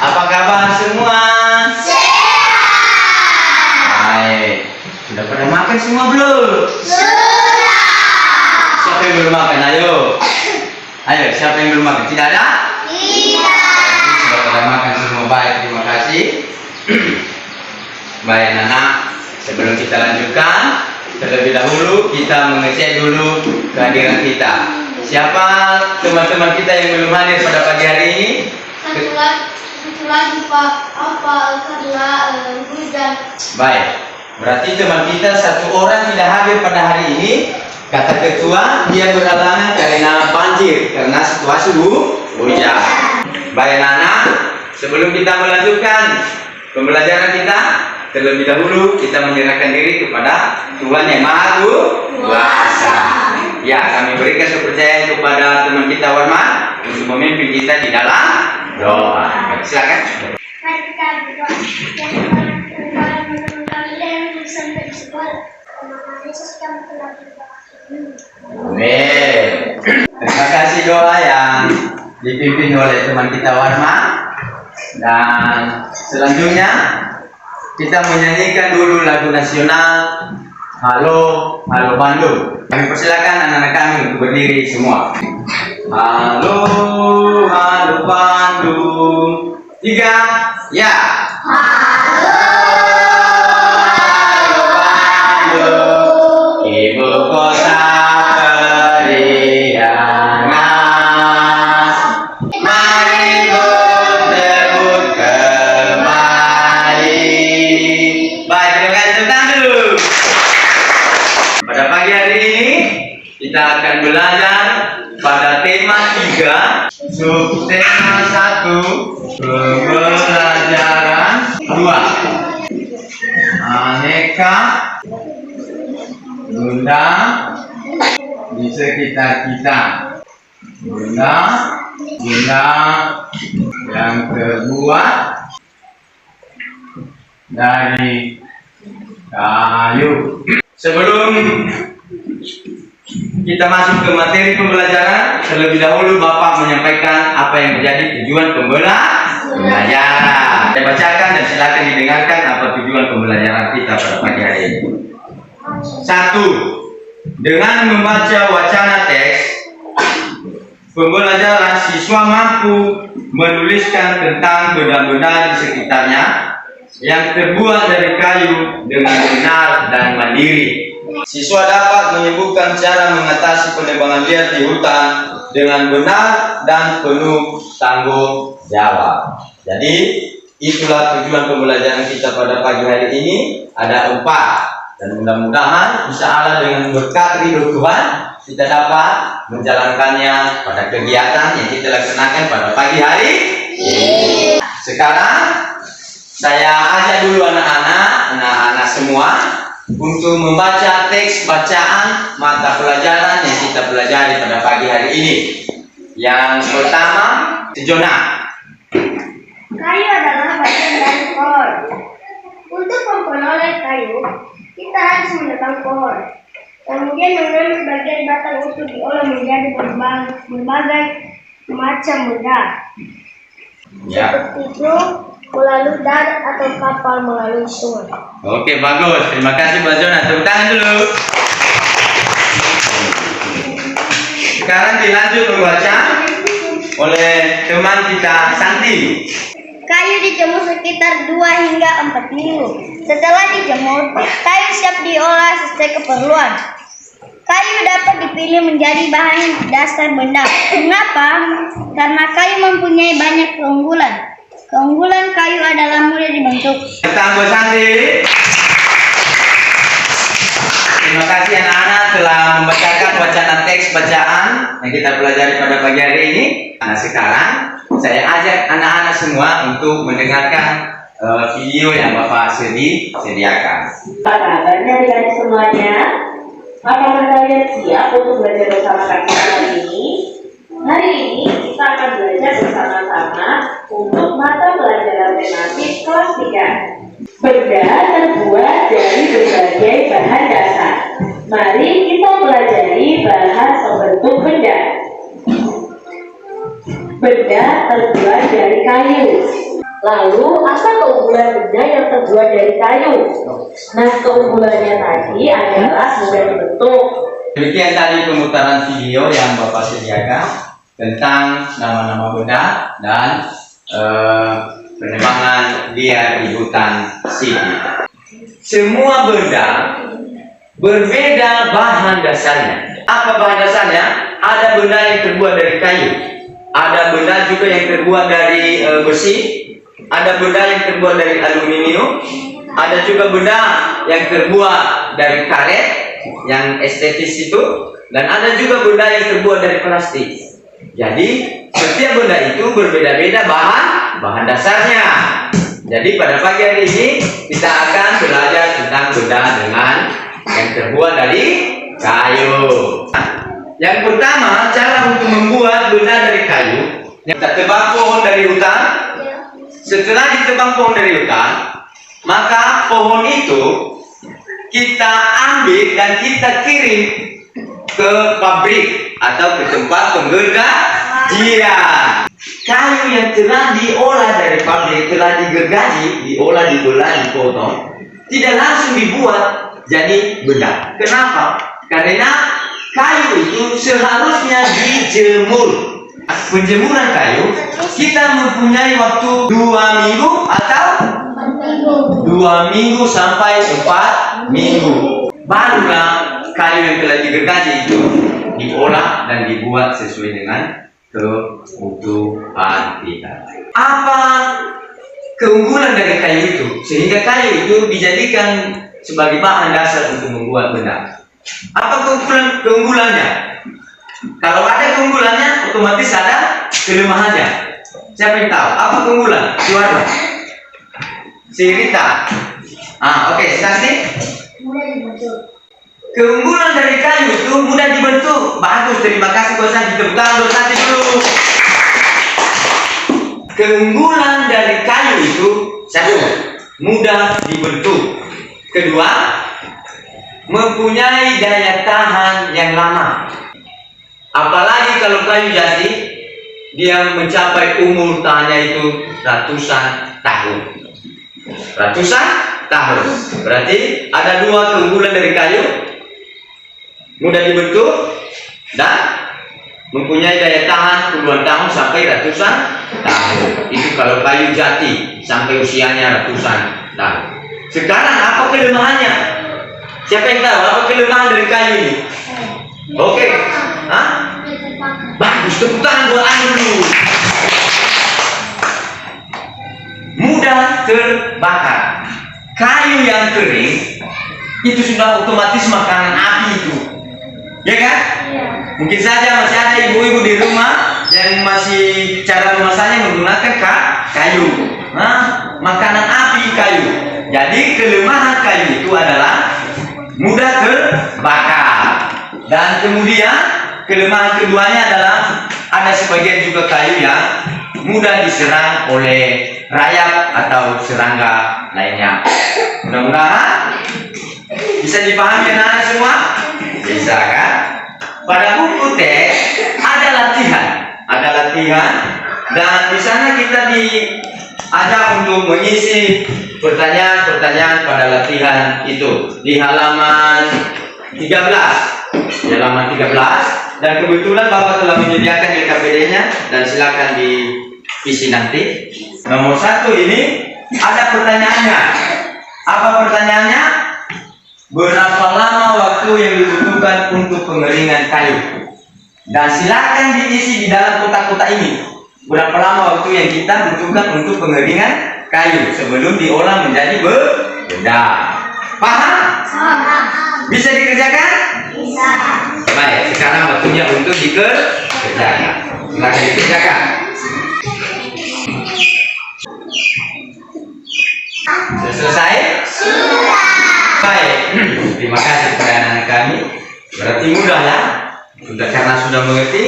Apa kabar semua? Sehat. Baik. Sudah pada makan semua belum? Sudah. Siapa yang belum makan? Ayo. Ayo, siapa yang belum makan? Tidak ada? Tidak. Sudah pada makan semua. Baik, terima kasih. Baik, anak. Sebelum kita lanjutkan, terlebih dahulu kita mengecek dulu kehadiran kita. Siapa teman-teman kita yang belum hadir pada pagi hari ini? Satu lagi Pak, apa karena hujan. Baik, berarti teman kita satu orang tidak hadir pada hari ini. Kata ketua, dia berhalangan karena banjir, karena situasi hujan. Baik anak, sebelum kita melanjutkan pembelajaran kita, terlebih dahulu kita menyerahkan diri kepada Tuhan yang Maha Kuasa. Ya, kami berikan kepercayaan kepada teman kita Warman untuk memimpin kita di dalam doa. Silakan. Mari kita berdoa. Yang kalian sampai di sekolah. Nama Yesus kami telah berdoa. Amin. Terima kasih doa yang dipimpin oleh teman kita Warma. Dan selanjutnya kita menyanyikan dulu lagu nasional Halo Halo Bandung. Kami persilakan anak-anak kami untuk berdiri semua. Halo Halo Bandung. 3, ya. Halo Halo Bandung, ibu kota periangan. Mari berebut kembali. Baik, terima kasih. Tepuk tangan dulu. Pada pagi hari ini kita akan belajar pada tema 3, subtema 1, pembelajaran 2, aneka benda di sekitar kita. Benda yang terbuat dari kayu. Sebelum kita masuk ke materi pembelajaran, terlebih dahulu Bapak menyampaikan apa yang menjadi tujuan pembelajaran. Saya bacakan dan silakan didengarkan apa tujuan pembelajaran kita pada pagi hari ini. 1. Dengan membaca wacana teks, pembelajaran siswa mampu menuliskan tentang benda-benda di sekitarnya yang terbuat dari kayu dengan benar dan mandiri. Siswa dapat menyebutkan cara mengatasi penebangan liar di hutan dengan benar dan penuh tanggung jawab. Jadi itulah tujuan pembelajaran kita pada pagi hari ini. Ada 4. Dan mudah-mudahan insya Allah dengan berkat ridho Tuhan kita dapat menjalankannya pada kegiatan yang kita laksanakan pada pagi hari ini. Sekarang saya ajak dulu anak-anak semua untuk membaca teks bacaan mata pelajaran yang kita pelajari pada pagi hari ini. Yang pertama, sejenak. Kayu adalah bagian dari pohon. Untuk memperoleh kayu, kita harus menebang pohon. Kemudian mengambil bagian batang untuk diolah menjadi berbagai macam benda. Ya. Seperti truk melalui darat atau kapal melalui sungai. Oke, bagus. Terima kasih Mbak Jona. Tepuk tangan dulu. Sekarang dilanjut membaca oleh teman kita Santi. Kayu dijemur sekitar 2 hingga 4 minggu. Setelah dijemur, kayu siap diolah sesuai keperluan. Kayu dapat dipilih menjadi bahan dasar benda. Mengapa? Karena kayu mempunyai banyak keunggulan. Keunggulan kayu adalah mudah dibentuk. Tambah Santi. Terima kasih anak-anak telah membacakan wacana teks bacaan yang kita pelajari pada pagi hari ini. Nah, sekarang saya ajak anak-anak semua untuk mendengarkan video yang Bapak sediakan. Apa kabarnya dengan semuanya? Apakah kalian siap untuk belajar bersama kami hari ini? Hari ini kita akan belajar bersama-sama untuk mata pelajaran tematik kelas 3. Benda terbuat dari berbagai bahan dasar. Mari kita pelajari bahan pembentuk benda. Benda terbuat dari kayu. Lalu, apa keunggulan benda yang terbuat dari kayu? Nah, keunggulannya tadi adalah mudah dibentuk. Demikian tadi pemutaran video yang Bapak sediakan tentang nama-nama benda dan penebangan liar di hutan Sigi. Semua benda berbeda bahan dasarnya. Apa bahan dasarnya? Ada benda yang terbuat dari kayu, ada benda juga yang terbuat dari besi, ada benda yang terbuat dari aluminium, ada juga benda yang terbuat dari karet yang estetis itu, dan ada juga benda yang terbuat dari plastik. Jadi setiap benda itu berbeda-beda bahan dasarnya. Jadi pada pagi hari ini kita akan belajar tentang benda dengan yang terbuat dari kayu. Yang pertama, cara untuk membuat benda dari kayu. Kita tebang pohon dari hutan. Setelah ditebang pohon dari hutan, maka pohon itu kita ambil dan kita kirim ke pabrik atau ke tempat penggergajian. Kayu yang telah diolah dari pabrik, telah digergaji, diolah, dibelah, dipotong, tidak langsung dibuat jadi benda. Kenapa? Karena kayu itu seharusnya dijemur. Penjemuran kayu kita mempunyai waktu 2 minggu atau 2 minggu sampai 4 minggu. Barulah kayu yang telah digergaji itu diolah dan dibuat sesuai dengan kebutuhan kita. Apa keunggulan dari kayu itu sehingga kayu itu dijadikan sebagai bahan dasar untuk membuat benda? Apa keunggulannya? Kalau ada keunggulannya, otomatis ada kelemahannya. Siapa yang tahu? Apa keunggulan? Suara. Si Rita. Oke, Santi. Mudah dibentuk. Keunggulan dari kayu itu mudah dibentuk. Bagus, terima kasih Bos Santi. Tepuk tangan Bos Santi dulu. Keunggulan dari kayu itu satu, mudah dibentuk. Kedua, mempunyai daya tahan yang lama. Apalagi kalau kayu jati, dia mencapai umur tahannya itu ratusan tahun. Ratusan tahun. Berarti ada 2 keunggulan dari kayu. Mudah dibentuk dan mempunyai daya tahan puluhan tahun sampai ratusan tahun. Itu kalau kayu jati sampai usianya ratusan tahun. Sekarang apa kelemahannya? Siapa yang tahu apa kelemahan dari kayu ini? Oke. Bagus, tepuk tangan buat Anu dulu. Mudah terbakar. Kayu yang kering itu sudah otomatis makanan api itu, ya kan? Iya. Mungkin saja masih ada ibu-ibu di rumah yang masih cara memasaknya menggunakan kayu. Makanan api kayu. Jadi kelemahan kayu itu adalah mudah terbakar. Dan kemudian kelemahan keduanya adalah ada sebagian juga kayu yang mudah diserang oleh rayap atau serangga lainnya. Mudah-mudahan bisa dipahami anak-anak semua? Bisa kan? Pada buku teks ada latihan dan di sana kita diajak untuk mengisi pertanyaan-pertanyaan pada latihan itu di halaman 13. Di halaman 13, dan kebetulan Bapak telah menyediakan LKPD-nya dan silakan diisi nanti. Nomor 1 ini ada pertanyaannya. Apa pertanyaannya? Berapa lama waktu yang dibutuhkan untuk pengeringan kayu? Dan silakan diisi di dalam kotak-kotak ini. Berapa lama waktu yang kita butuhkan untuk pengeringan kayu sebelum diolah menjadi benda? Paham? Bisa dikerjakan? Bisa. Baik, sekarang waktunya untuk dikerjakan. Silakan dikerjakan. Sudah selesai? Sudah. Baik, terima kasih kepada anak-anak kami. Berarti mudah ya? Sudah, karena sudah mengerti,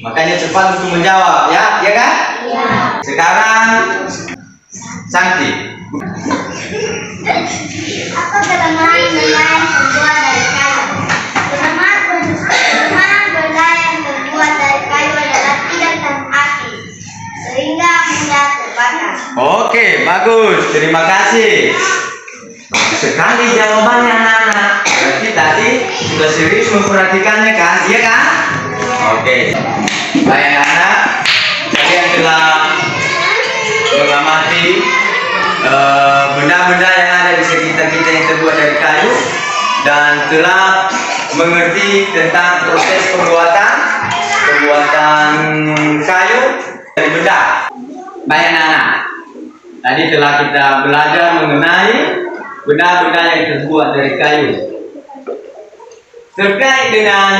makanya cepat untuk menjawab, ya, ya kan? Iya. Sekarang Santi. Apa kelemahan benda yang terbuat dari kayu? Kelemahan benda yang terbuat dari kayu adalah tidak tahan api, sehingga mudah terbakar. Oke, bagus. Terima kasih. Sekali jawabannya anak-anak. Berarti tadi sudah serius memperhatikannya kan? Iya kan? Oke. Baik anak-anak, kalian telah mengamati benda-benda yang ada di sekitar kita yang terbuat dari kayu dan telah mengerti tentang proses pembuatan kayu dari benda. Baik anak-anak, tadi telah kita belajar mengenai benda-benda yang terbuat dari kayu. Terkait dengan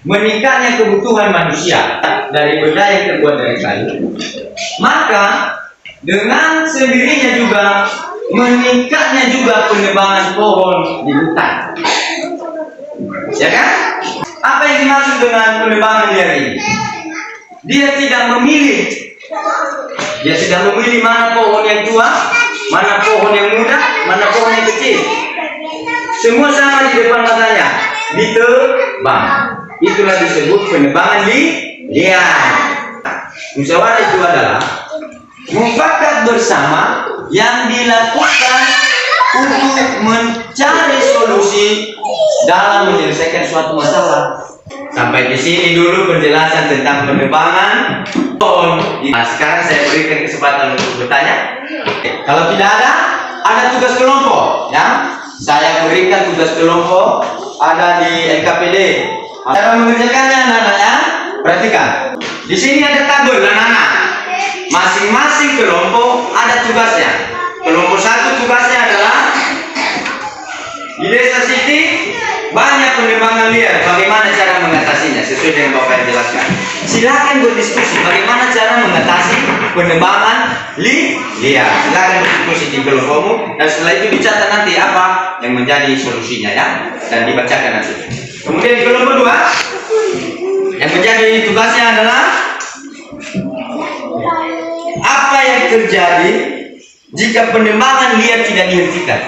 meningkatnya kebutuhan manusia dari benda yang terbuat dari kayu, maka dengan sendirinya juga meningkatnya juga penebangan pohon di hutan. Ya kan? Apa yang dimaksud dengan penebangan liar ini? Dia tidak memilih. Dia sudah memilih mana pohon yang tua, mana pohon yang muda, mana pohon yang kecil. Semua sama di depan matanya, ditebang. Itulah disebut penebangan liar. Musyawarah itu adalah mufakat bersama yang dilakukan untuk mencari solusi dalam menyelesaikan suatu masalah. Sampai di sini dulu penjelasan tentang penebangan pohon. Nah, sekarang saya berikan kesempatan untuk bertanya. Kalau tidak ada tugas kelompok, ya. Saya berikan tugas kelompok ada di LKPD. Cara mengerjakannya anak-anak ya. Perhatikan. Di sini ada tabel anak-anak. Masing-masing kelompok ada tugasnya. Kelompok satu tugasnya adalah di desa Siti banyak penebangan liar. Bagaimana cara mengatasinya sesuai dengan Bapak yang jelaskan. Silakan berdiskusi bagaimana cara mengatasi penebangan liar. Silakan berdiskusi di kelompokmu dan setelah itu dicatat nanti apa yang menjadi solusinya ya dan dibacakan nanti. Kemudian di kelompok dua yang menjadi tugasnya adalah apa yang terjadi jika penebangan liar tidak dihentikan.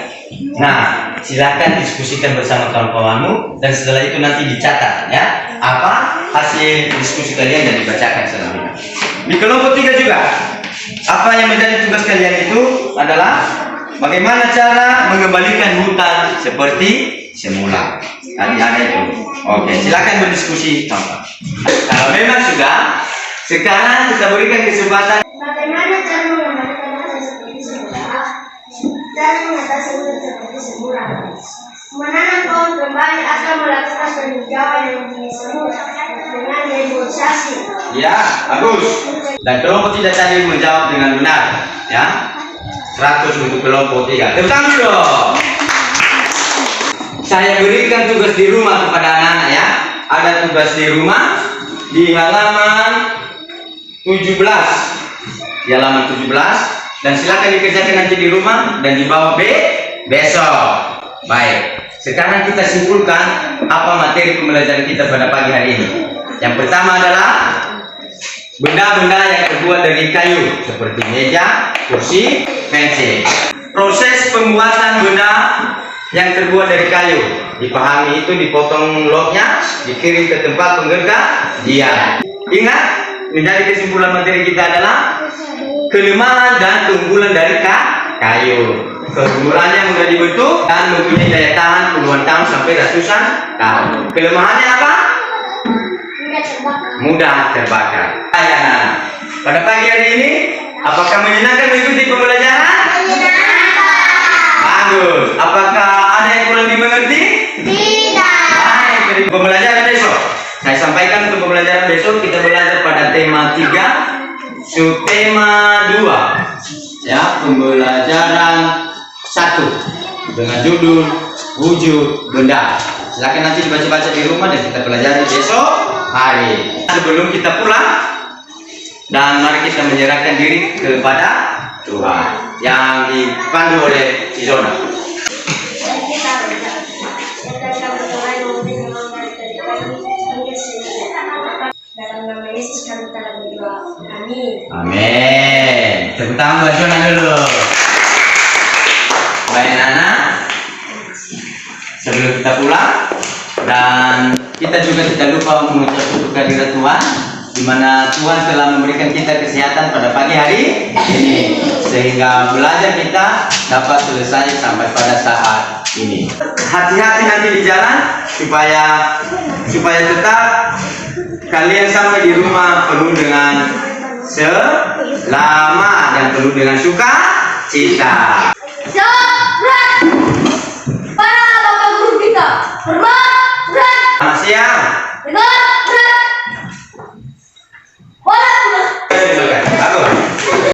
Nah, silakan diskusikan bersama kawan-kawanmu dan setelah itu nanti dicatat ya apa hasil diskusi kalian dan dibacakan selanjutnya. Di kelompok tiga juga apa yang menjadi tugas kalian itu adalah bagaimana cara mengembalikan hutan seperti semula. Tadi ada itu. Oke, silakan berdiskusi kawan. Kalau memang sudah, sekarang kita berikan kesempatan. Bagaimana cara mengembalikan hutan seperti semula? Cara mengatasi hutan seperti semula. Menanam pohon kembali atau melakukan penghijauan yang disebut dengan reboisasi. Ya, bagus. Dan kelompok tidak tadi menjawab dengan benar, ya. 100 untuk kelompok 3. Tepuk tangan dong. Saya berikan tugas di rumah kepada anak-anak ya. Ada tugas di rumah di halaman 17. Di halaman 17 dan silakan dikerjakan nanti di rumah dan dibawa besok. Baik. Sekarang kita simpulkan apa materi pembelajaran kita pada pagi hari ini. Yang pertama adalah benda-benda yang terbuat dari kayu seperti meja, kursi, pensil. Proses pembuatan benda yang terbuat dari kayu dipahami itu dipotong lotnya, dikirim ke tempat penggergajian. Ingat, menjadi kesimpulan materi kita adalah kelemahan dan keunggulan dari kayu. Keunggulannya mudah dibentuk dan mempunyai daya tahan puluhan tahun sampai ratusan tahun. Kelemahannya apa? Mudah terbakar. Anak-anak, pada pagi hari ini apakah menyenangkan mengikuti pembelajaran? Bagus. Apakah ada yang kurang dimengerti? Tidak. Baik, dari pembelajaran besok. Saya sampaikan untuk pembelajaran besok kita belajar pada tema 3, subtema 2. Ya, pembelajaran 1 dengan judul wujud benda. Silakan nanti dibaca-baca di rumah dan kita pelajari besok hari. Sebelum kita pulang dan mari kita menyerahkan diri kepada Tuhan yang dipandu oleh Cizona. Dalam nama Yesus kami telah berdoa. Amin. Amin. Tepuk tangan buat Cizona dulu. Baik anak, sebelum kita pulang dan kita juga tidak lupa mengucap syukur kehadirat Tuhan di mana Tuhan telah memberikan kita kesehatan pada pagi hari ini, sehingga belajar kita dapat selesai sampai pada saat ini. Hati-hati nanti di jalan supaya tetap kalian sampai di rumah penuh dengan selamat dan penuh dengan sukacita. Para bapak guru kita, hormat